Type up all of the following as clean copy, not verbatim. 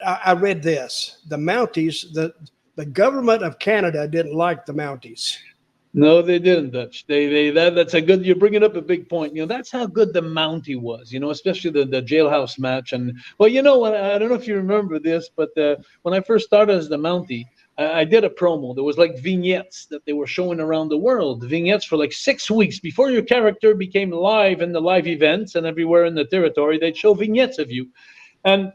I read this. The Mounties, the government of Canada didn't like the Mounties. No, they didn't, Dutch. That's a good. You're bringing up a big point. That's how good the Mountie was. Especially the jailhouse match. And well, I don't know if you remember this, but when I first started as the Mountie, I did a promo. There was like vignettes that they were showing around the world. Vignettes for like 6 weeks before your character became live in the live events and everywhere in the territory. They'd show vignettes of you, and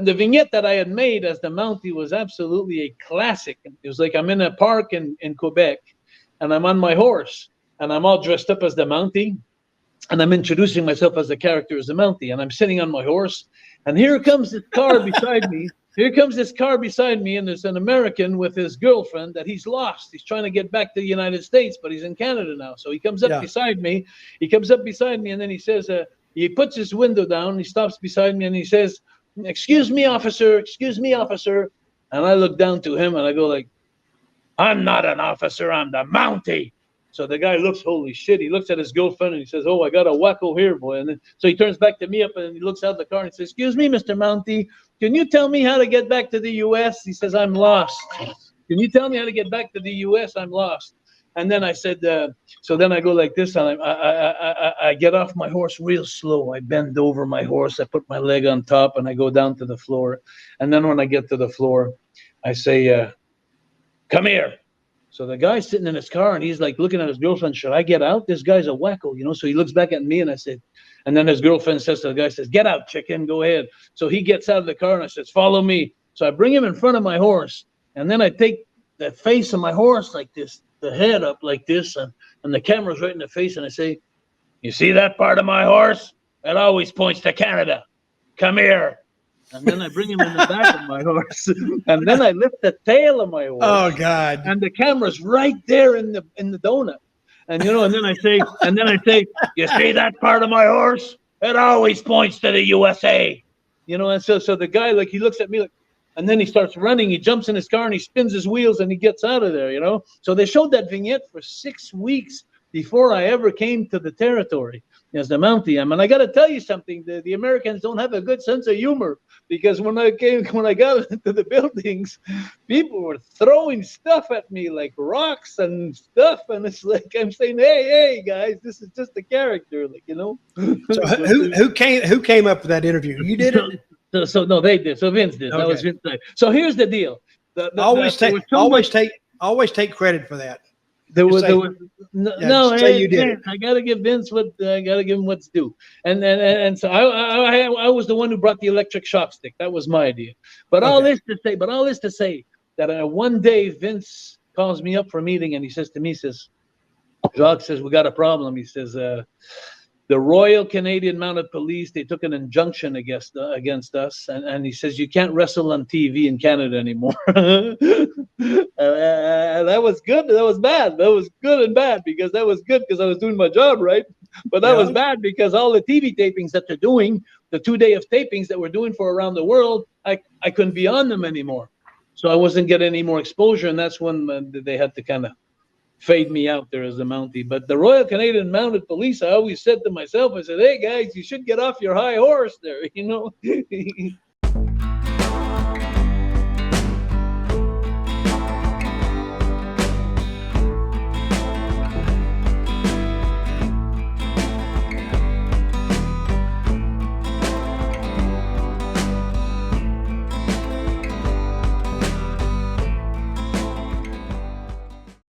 the vignette that I had made as the Mountie was absolutely a classic. It was like I'm in a park in Quebec. And I'm on my horse, and I'm all dressed up as the Mountie, and I'm introducing myself as the character as the Mountie, and I'm sitting on my horse, and here comes this car beside me. Here comes this car beside me, and there's an American with his girlfriend that he's lost. He's trying to get back to the United States, but he's in Canada now. So he comes up beside me. He comes up beside me, and then he says, he puts his window down. He stops beside me, and he says, "Excuse me, officer. Excuse me, officer." And I look down to him, and I go like, "I'm not an officer, I'm the Mountie." So the guy looks, holy shit. He looks at his girlfriend and he says, "Oh, I got a wacko here, boy." And then, so he turns back to me up and he looks out the car and says, "Excuse me, Mr. Mountie, can you tell me how to get back to the U.S.?" He says, "I'm lost. Can you tell me how to get back to the U.S.? I'm lost." And then I said, so then I go like this, and I get off my horse real slow. I bend over my horse. I put my leg on top and I go down to the floor. And then when I get to the floor, I say, "Come here." So the guy's sitting in his car and he's like looking at his girlfriend. "Should I get out? This guy's a wacko, So he looks back at me and I said, and then his girlfriend says to the guy, "Get out, chicken, go ahead." So he gets out of the car and I says, "Follow me." So I bring him in front of my horse, and then I take the face of my horse like this, the head up like this, and the camera's right in the face, and I say, "You see that part of my horse? It always points to Canada. Come here." And then I bring him in the back of my horse, and then I lift the tail of my horse. Oh God! And the camera's right there in the donut, and and then I say, "You see that part of my horse? It always points to the USA." And so the guy, like, he looks at me like, and then he starts running. He jumps in his car and he spins his wheels and he gets out of there. So they showed that vignette for 6 weeks before I ever came to the territory as the Mountie. And I got to tell you something: the Americans don't have a good sense of humor, because when I got into the buildings, people were throwing stuff at me like rocks and stuff, and it's like I'm saying, hey guys, this is just a character, So who came up with that interview? You did it? So no, they did. So Vince did. Okay. That was Vince. So here's the deal. Always take credit for that. There was no. Say you did. I gotta give Vince I gotta give him what's due. And so I was the one who brought the electric shock stick. That was my idea. But all this to say that one day Vince calls me up for a meeting and he says to me, "Jacques says, we got a problem." He says, "The Royal Canadian Mounted Police, they took an injunction against us, and he says, you can't wrestle on TV in Canada anymore." That was good. That was bad. That was good and bad, because that was good because I was doing my job right. But that was bad because all the TV tapings that they're doing, the 2 day of tapings that we're doing for around the world, I couldn't be on them anymore. So I wasn't getting any more exposure, and that's when they had to kind of fade me out there as the Mountie. But the Royal Canadian Mounted Police, I always said to myself, I said, "Hey guys, you should get off your high horse there,"